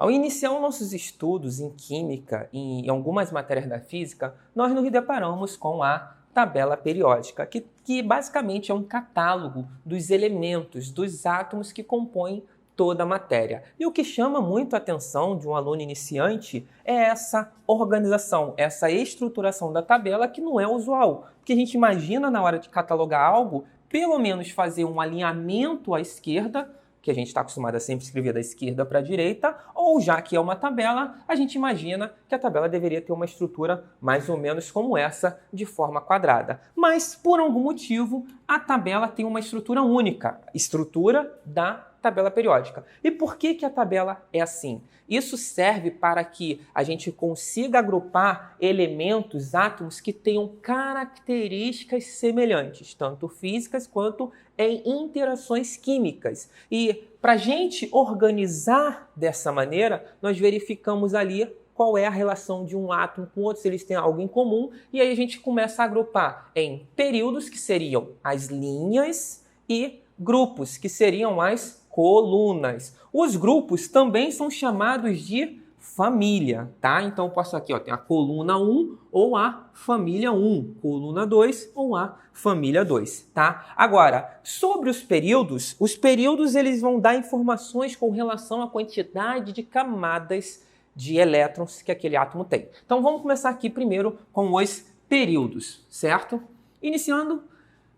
Ao iniciar os nossos estudos em química e em algumas matérias da física, nós nos deparamos com a tabela periódica, que basicamente é um catálogo dos elementos, dos átomos que compõem toda a matéria. E o que chama muito a atenção de um aluno iniciante é essa organização, essa estruturação da tabela que não é usual. Porque a gente imagina na hora de catalogar algo, pelo menos fazer um alinhamento à esquerda, que a gente está acostumado a sempre escrever da esquerda para a direita, ou já que é uma tabela, a gente imagina que a tabela deveria ter uma estrutura mais ou menos como essa, de forma quadrada. Mas, por algum motivo, a tabela tem uma estrutura única, estrutura da tabela periódica. E por que a tabela é assim? Isso serve para que a gente consiga agrupar elementos, átomos que tenham características semelhantes, tanto físicas quanto em interações químicas. E para a gente organizar dessa maneira, nós verificamos ali qual é a relação de um átomo com outro, se eles têm algo em comum, e aí a gente começa a agrupar em períodos, que seriam as linhas, e grupos, que seriam as colunas. Os grupos também são chamados de família, tá? Então eu posso aqui, ó, tem a coluna 1 ou a família 1, coluna 2 ou a família 2, tá? Agora, sobre os períodos eles vão dar informações com relação à quantidade de camadas de elétrons que aquele átomo tem. Então vamos começar aqui primeiro com os períodos, certo? Iniciando,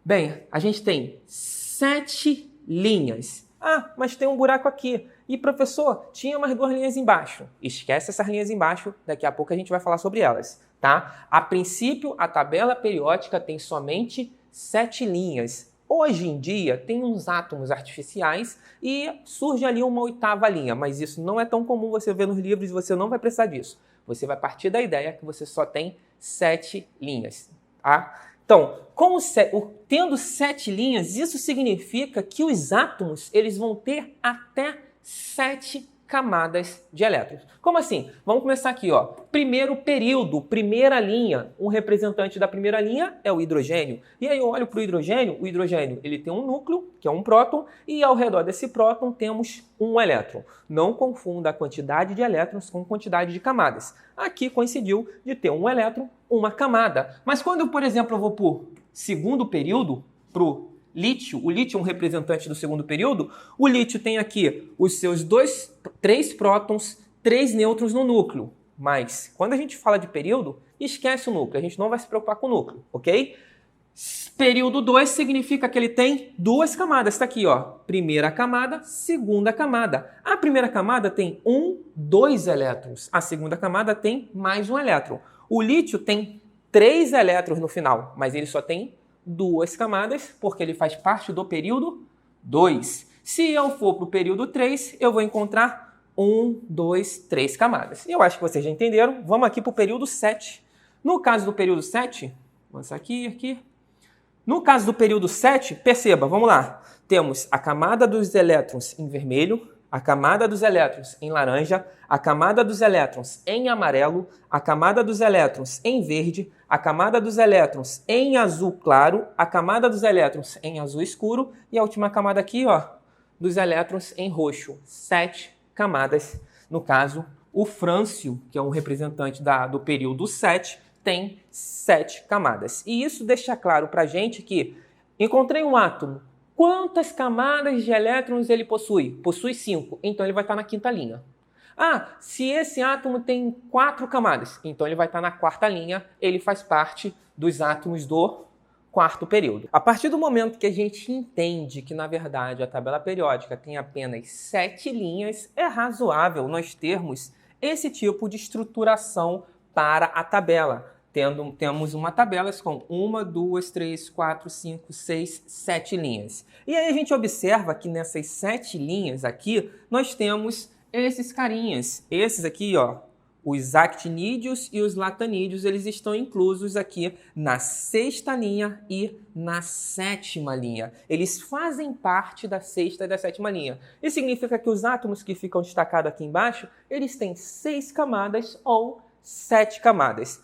bem, a gente tem 7 linhas. Ah, mas tem um buraco aqui. E professor, tinha mais 2 linhas embaixo. Esquece essas linhas embaixo, daqui a pouco a gente vai falar sobre elas, tá? A princípio, a tabela periódica tem somente 7 linhas. Hoje em dia, tem uns átomos artificiais e surge ali uma 8ª linha, mas isso não é tão comum você ver nos livros e você não vai precisar disso. Você vai partir da ideia que você só tem 7 linhas, tá? Então, tendo 7 linhas, isso significa que os átomos eles vão ter até 7 camadas de elétrons. Como assim? Vamos começar aqui, ó. Primeiro período, primeira linha. Um representante da primeira linha é o hidrogênio. E aí eu olho para o hidrogênio ele tem um núcleo, que é um próton, e ao redor desse próton temos um elétron. Não confunda a quantidade de elétrons com quantidade de camadas. Aqui coincidiu de ter um elétron, uma camada. Mas quando, por exemplo, eu vou para o segundo período, para o lítio é um representante do segundo período, o lítio tem aqui os seus 3 prótons, 3 nêutrons no núcleo. Mas quando a gente fala de período, esquece o núcleo, a gente não vai se preocupar com o núcleo, ok? Período 2 significa que ele tem 2 camadas, está aqui, ó. Primeira camada, segunda camada. A primeira camada tem 2 elétrons, a segunda camada tem mais um elétron. O lítio tem 3 elétrons no final, mas ele só tem 2 camadas, porque ele faz parte do período 2. Se eu for para o período 3, eu vou encontrar 3 camadas. E eu acho que vocês já entenderam. Vamos aqui para o período 7. No caso do período 7, vamos aqui. No caso do período 7, perceba, vamos lá. Temos a camada dos elétrons em vermelho, a camada dos elétrons em laranja, a camada dos elétrons em amarelo, a camada dos elétrons em verde, a camada dos elétrons em azul claro, a camada dos elétrons em azul escuro e a última camada aqui, ó, dos elétrons em roxo. 7 camadas. No caso, o frâncio, que é um representante do período 7, tem 7 camadas. E isso deixa claro para a gente que encontrei um átomo. Quantas camadas de elétrons ele possui? Possui 5, então ele vai estar na 5ª linha. Ah, se esse átomo tem 4 camadas, então ele vai estar na 4ª linha, ele faz parte dos átomos do 4º período. A partir do momento que a gente entende que, na verdade, a tabela periódica tem apenas 7 linhas, é razoável nós termos esse tipo de estruturação para a tabela. Temos uma tabela com 1, 2, 3, 4, 5, 6, 7 linhas. E aí a gente observa que nessas 7 linhas aqui, nós temos esses carinhas. Esses aqui, ó, os actinídeos e os latanídeos, eles estão inclusos aqui na 6ª linha e na 7ª linha. Eles fazem parte da 6ª e da 7ª linha. Isso significa que os átomos que ficam destacados aqui embaixo, eles têm 6 camadas ou 7 camadas.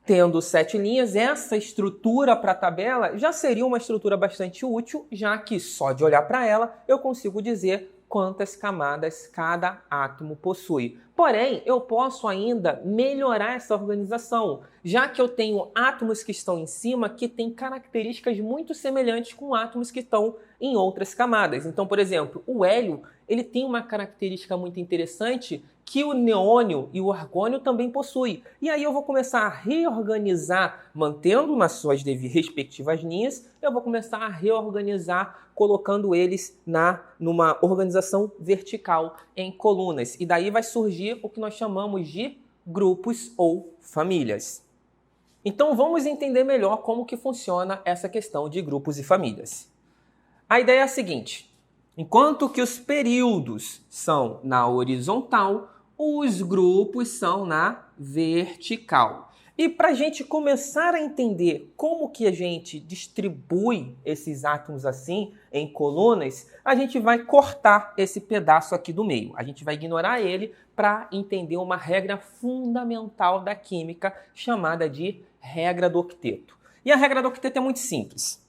Tendo 7 linhas, essa estrutura para a tabela já seria uma estrutura bastante útil, já que só de olhar para ela eu consigo dizer quantas camadas cada átomo possui. Porém, eu posso ainda melhorar essa organização, já que eu tenho átomos que estão em cima que têm características muito semelhantes com átomos que estão em outras camadas. Então, por exemplo, o hélio ele tem uma característica muito interessante que o neônio e o argônio também possuem. E aí eu vou começar a reorganizar, mantendo nas suas respectivas linhas, eu vou começar a reorganizar colocando eles numa organização vertical em colunas. E daí vai surgir o que nós chamamos de grupos ou famílias. Então vamos entender melhor como que funciona essa questão de grupos e famílias. A ideia é a seguinte: enquanto que os períodos são na horizontal, os grupos são na vertical. E para a gente começar a entender como que a gente distribui esses átomos assim em colunas, a gente vai cortar esse pedaço aqui do meio. A gente vai ignorar ele para entender uma regra fundamental da química chamada de regra do octeto. E a regra do octeto é muito simples.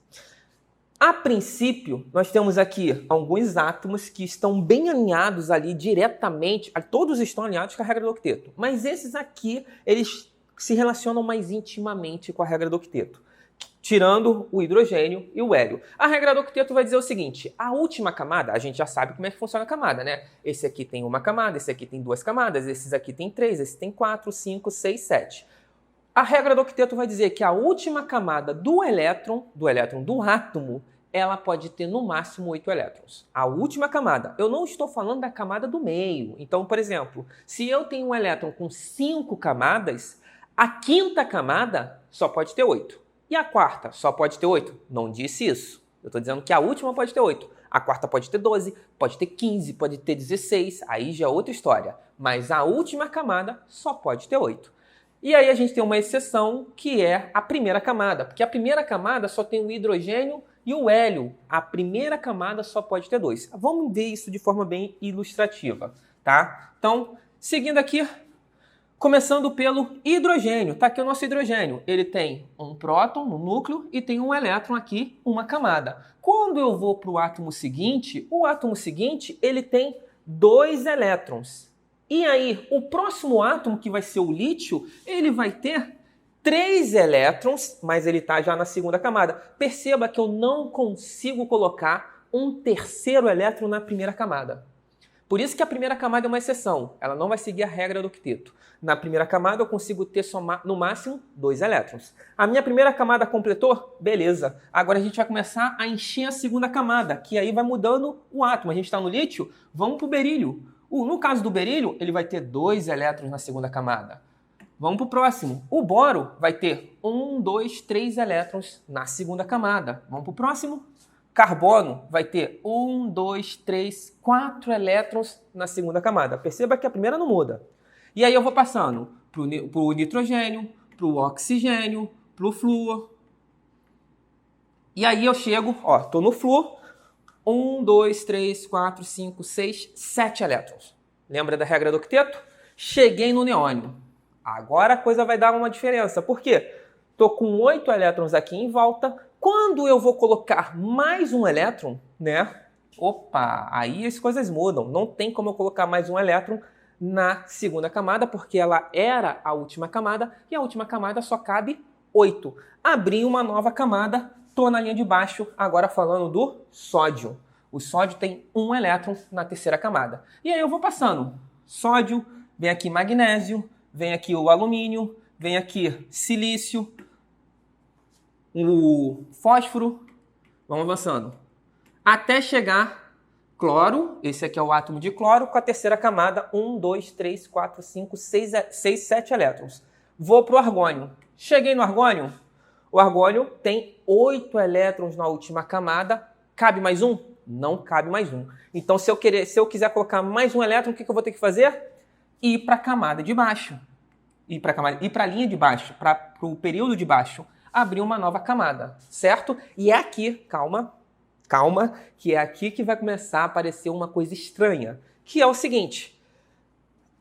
A princípio, nós temos aqui alguns átomos que estão bem alinhados ali diretamente, todos estão alinhados com a regra do octeto, mas esses aqui, eles se relacionam mais intimamente com a regra do octeto, tirando o hidrogênio e o hélio. A regra do octeto vai dizer o seguinte: a última camada, a gente já sabe como é que funciona a camada, né? Esse aqui tem uma camada, esse aqui tem duas camadas, esses aqui tem três, esse tem 4, 5, 6, 7. A regra do octeto vai dizer que a última camada do átomo, ela pode ter no máximo 8 elétrons. A última camada. Eu não estou falando da camada do meio. Então, por exemplo, se eu tenho um elétron com 5 camadas, a quinta camada só pode ter 8. E a quarta só pode ter 8? Não disse isso. Eu estou dizendo que a última pode ter 8. A quarta pode ter 12, pode ter 15, pode ter 16. Aí já é outra história. Mas a última camada só pode ter 8. E aí a gente tem uma exceção que é a primeira camada, porque a primeira camada só tem o hidrogênio e o hélio. A primeira camada só pode ter 2. Vamos ver isso de forma bem ilustrativa, tá? Então, seguindo aqui, começando pelo hidrogênio. Tá aqui o nosso hidrogênio. Ele tem um próton no núcleo e tem um elétron aqui, uma camada. Quando eu vou para o átomo seguinte, ele tem 2 elétrons. E aí, o próximo átomo, que vai ser o lítio, ele vai ter 3 elétrons, mas ele está já na segunda camada. Perceba que eu não consigo colocar um terceiro elétron na primeira camada. Por isso que a primeira camada é uma exceção. Ela não vai seguir a regra do octeto. Na primeira camada eu consigo ter no máximo 2 elétrons. A minha primeira camada completou? Beleza. Agora a gente vai começar a encher a segunda camada, que aí vai mudando o átomo. A gente está no lítio, vamos para o berílio. No caso do berílio, ele vai ter 2 elétrons na segunda camada. Vamos para o próximo. O boro vai ter 1, 2, 3 elétrons na segunda camada. Vamos para o próximo. Carbono vai ter 1, 2, 3, 4 elétrons na segunda camada. Perceba que a primeira não muda. E aí eu vou passando para o nitrogênio, para o oxigênio, para o flúor. E aí eu chego, estou no flúor. 1, 2, 3, 4, 5, 6, 7 elétrons. Lembra da regra do octeto? Cheguei no neônio. Agora a coisa vai dar uma diferença. Por quê? Estou com 8 elétrons aqui em volta. Quando eu vou colocar mais um elétron, né? Opa, aí as coisas mudam. Não tem como eu colocar mais um elétron na segunda camada, porque ela era a última camada, e a última camada só cabe 8. Abri uma nova camada. Estou na linha de baixo, agora falando do sódio. O sódio tem 1 elétron na terceira camada. E aí eu vou passando. Sódio, vem aqui magnésio, vem aqui o alumínio, vem aqui silício, o fósforo. Vamos avançando. Até chegar cloro, esse aqui é o átomo de cloro, com a terceira camada, 1, 2, 3, 4, 5, 6, 7 elétrons. Vou para o argônio. Cheguei no argônio. O argônio tem 8 elétrons na última camada. Cabe mais um? Não cabe mais um. Então, se eu quiser colocar mais um elétron, o que eu vou ter que fazer? Ir para a camada de baixo. Ir para a linha de baixo, para o período de baixo. Abrir uma nova camada, certo? E é aqui, calma, que é aqui que vai começar a aparecer uma coisa estranha, que é o seguinte.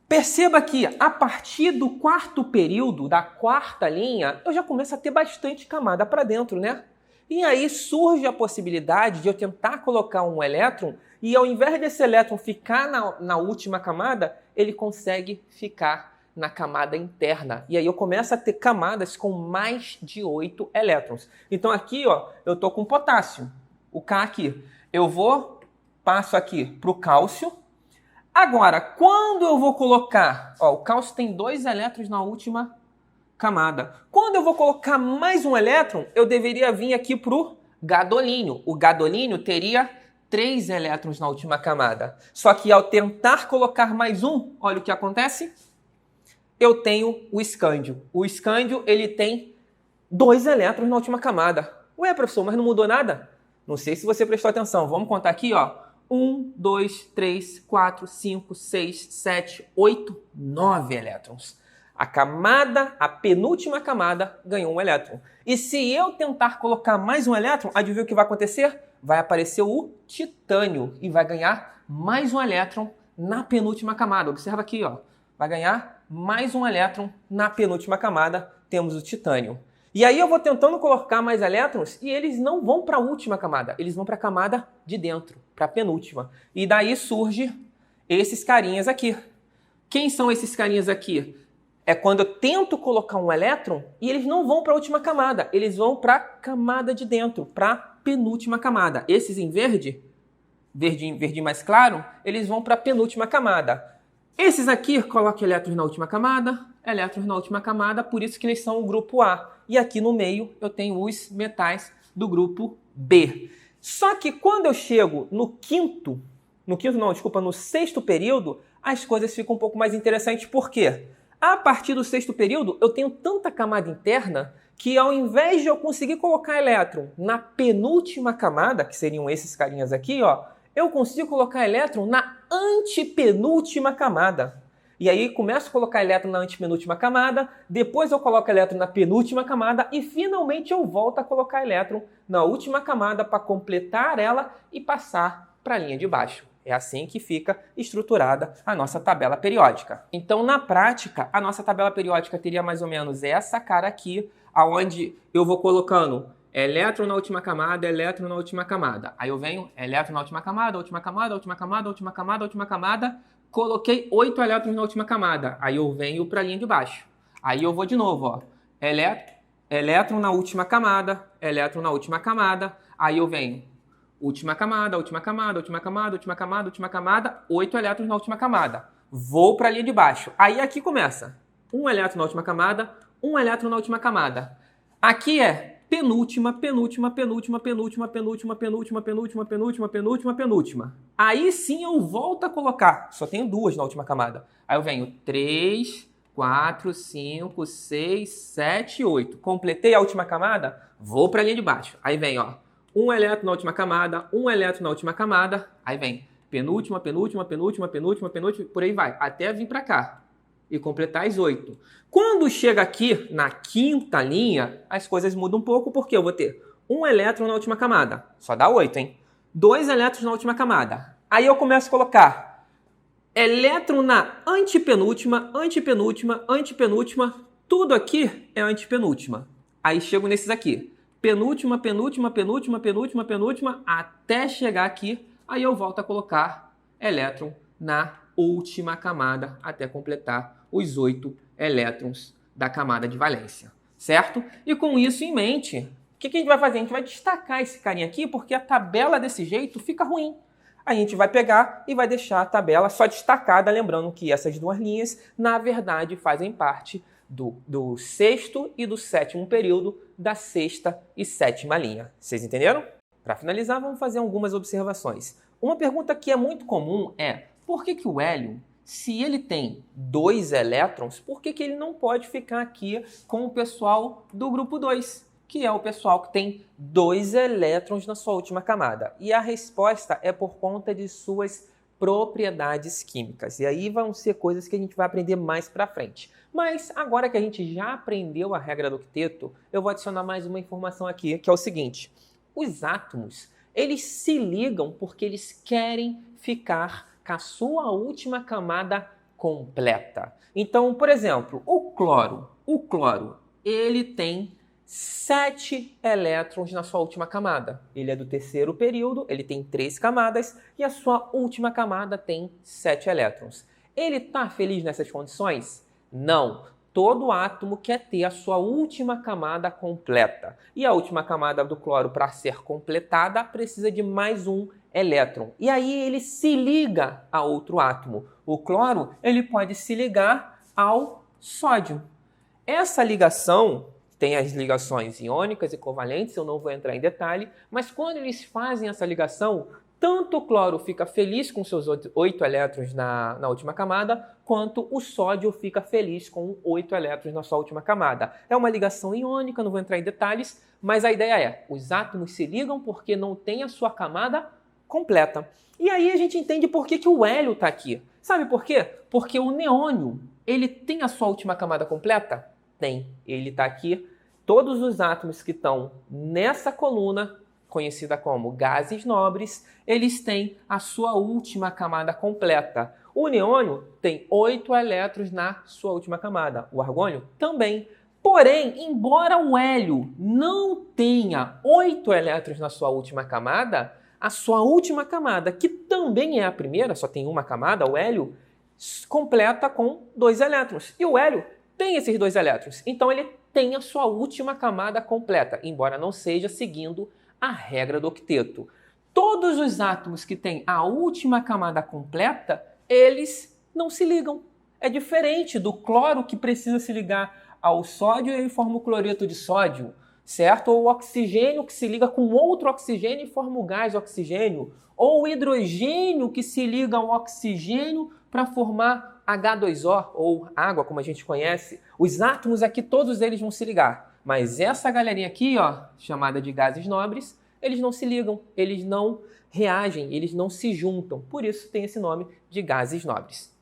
Perceba que a partir do quarto período, da quarta linha, eu já começo a ter bastante camada para dentro, né? E aí surge a possibilidade de eu tentar colocar um elétron e ao invés desse elétron ficar na última camada, ele consegue ficar na camada interna. E aí eu começo a ter camadas com mais de 8 elétrons. Então aqui, ó, eu estou com potássio, o K aqui. Eu passo aqui para o cálcio. Agora, quando eu vou colocar, ó, o cálcio tem 2 elétrons na última camada. Quando eu vou colocar mais um elétron, eu deveria vir aqui para o gadolínio. O gadolínio teria 3 elétrons na última camada. Só que ao tentar colocar mais um, olha o que acontece. Eu tenho o escândio. O escândio, ele tem 2 elétrons na última camada. Ué, professor, mas não mudou nada? Não sei se você prestou atenção. Vamos contar aqui, ó. 1, 2, 3, 4, 5, 6, 7, 8, 9 elétrons. A penúltima camada, ganhou um elétron. E se eu tentar colocar mais um elétron, adivinha o que vai acontecer? Vai aparecer o titânio e vai ganhar mais um elétron na penúltima camada. Observa aqui, ó. Vai ganhar mais um elétron na penúltima camada. Temos o titânio. E aí eu vou tentando colocar mais elétrons e eles não vão para a última camada. Eles vão para a camada de dentro, para a penúltima. E daí surge esses carinhas aqui. Quem são esses carinhas aqui? É quando eu tento colocar um elétron e eles não vão para a última camada. Eles vão para a camada de dentro, para a penúltima camada. Esses em verde, verde mais claro, eles vão para a penúltima camada. Esses aqui, coloco elétrons na última camada, por isso que eles são o grupo A. E aqui no meio eu tenho os metais do grupo B. Só que quando eu chego no sexto período, as coisas ficam um pouco mais interessantes. Por quê? A partir do sexto período, eu tenho tanta camada interna que ao invés de eu conseguir colocar elétron na penúltima camada, que seriam esses carinhas aqui, ó, eu consigo colocar elétron na antepenúltima camada. E aí começo a colocar elétron na antepenúltima camada, depois eu coloco elétron na penúltima camada e finalmente eu volto a colocar elétron na última camada para completar ela e passar para a linha de baixo. É assim que fica estruturada a nossa tabela periódica. Então, na prática, a nossa tabela periódica teria mais ou menos essa cara aqui, onde eu vou colocando elétron na última camada, elétron na última camada. Aí eu venho, elétron na última camada, última camada, última camada, última camada, última camada. Coloquei 8 elétrons na última camada. Aí eu venho para a linha de baixo. Aí eu vou de novo, ó. Elétron na última camada, elétron na última camada. Aí eu venho, última camada, última camada, última camada, última camada, última camada, 8 elétrons na última camada. Vou para a linha de baixo. Aí aqui começa. 1 elétron na última camada, 1 elétron na última camada. Aqui é penúltima, penúltima, penúltima, penúltima, penúltima, penúltima, penúltima, penúltima, penúltima, penúltima. Aí sim eu volto a colocar. Só tenho 2 na última camada. Aí eu venho 3, 4, 5, 6, 7, 8. Completei a última camada, vou para a linha de baixo. Aí vem, ó, 1 elétron na última camada, 1 elétron na última camada. Aí vem penúltima, penúltima, penúltima, penúltima, penúltima, por aí vai, até vir para cá e completar as 8. Quando chega aqui na quinta linha, as coisas mudam um pouco, porque eu vou ter 1 elétron na última camada. Só dá 8, hein? 2 elétrons na última camada. Aí eu começo a colocar elétron na antepenúltima, antepenúltima, antepenúltima. Tudo aqui é antepenúltima. Aí chego nesses aqui. Penúltima, penúltima, penúltima, penúltima, penúltima, até chegar aqui. Aí eu volto a colocar elétron na última camada até completar os 8 elétrons da camada de valência, certo? E com isso em mente, o que a gente vai fazer? A gente vai destacar esse carinha aqui, porque a tabela desse jeito fica ruim. A gente vai pegar e vai deixar a tabela só destacada, lembrando que essas 2 linhas, na verdade, fazem parte do sexto e do sétimo período da sexta e sétima linha. Vocês entenderam? Para finalizar, vamos fazer algumas observações. Uma pergunta que é muito comum é: por que o hélio, se ele tem 2 elétrons, por que ele não pode ficar aqui com o pessoal do grupo 2, que é o pessoal que tem 2 elétrons na sua última camada? E a resposta é por conta de suas propriedades químicas. E aí vão ser coisas que a gente vai aprender mais para frente. Mas agora que a gente já aprendeu a regra do octeto, eu vou adicionar mais uma informação aqui, que é o seguinte: os átomos, eles se ligam porque eles querem ficar com a sua última camada completa. Então, por exemplo, o cloro, ele tem 7 elétrons na sua última camada. Ele é do terceiro período, ele tem 3 camadas e a sua última camada tem 7 elétrons. Ele está feliz nessas condições? Não. Todo átomo quer ter a sua última camada completa. E a última camada do cloro, para ser completada, precisa de mais um elétron. E aí ele se liga a outro átomo. O cloro ele pode se ligar ao sódio. Essa ligação tem as ligações iônicas e covalentes, eu não vou entrar em detalhe, mas quando eles fazem essa ligação, tanto o cloro fica feliz com seus 8 elétrons na última camada, quanto o sódio fica feliz com 8 elétrons na sua última camada. É uma ligação iônica, não vou entrar em detalhes, mas a ideia é, os átomos se ligam porque não tem a sua camada completa. E aí a gente entende por que o hélio está aqui. Sabe por quê? Porque o neônio, ele tem a sua última camada completa? Tem. Ele está aqui. Todos os átomos que estão nessa coluna, conhecida como gases nobres, eles têm a sua última camada completa. O neônio tem 8 elétrons na sua última camada. O argônio também. Porém, embora o hélio não tenha 8 elétrons na sua última camada, a sua última camada, que também é a primeira, só tem uma camada, o hélio, completa com 2 elétrons. E o hélio tem esses 2 elétrons. Então ele tem a sua última camada completa, embora não seja seguindo a regra do octeto. Todos os átomos que têm a última camada completa, eles não se ligam. É diferente do cloro que precisa se ligar ao sódio e ele forma o cloreto de sódio, certo? Ou o oxigênio que se liga com outro oxigênio e forma o gás oxigênio. Ou o hidrogênio que se liga ao oxigênio para formar H2O, ou água, como a gente conhece. Os átomos aqui, todos eles vão se ligar. Mas essa galerinha aqui, ó, chamada de gases nobres, eles não se ligam, eles não reagem, eles não se juntam. Por isso tem esse nome de gases nobres.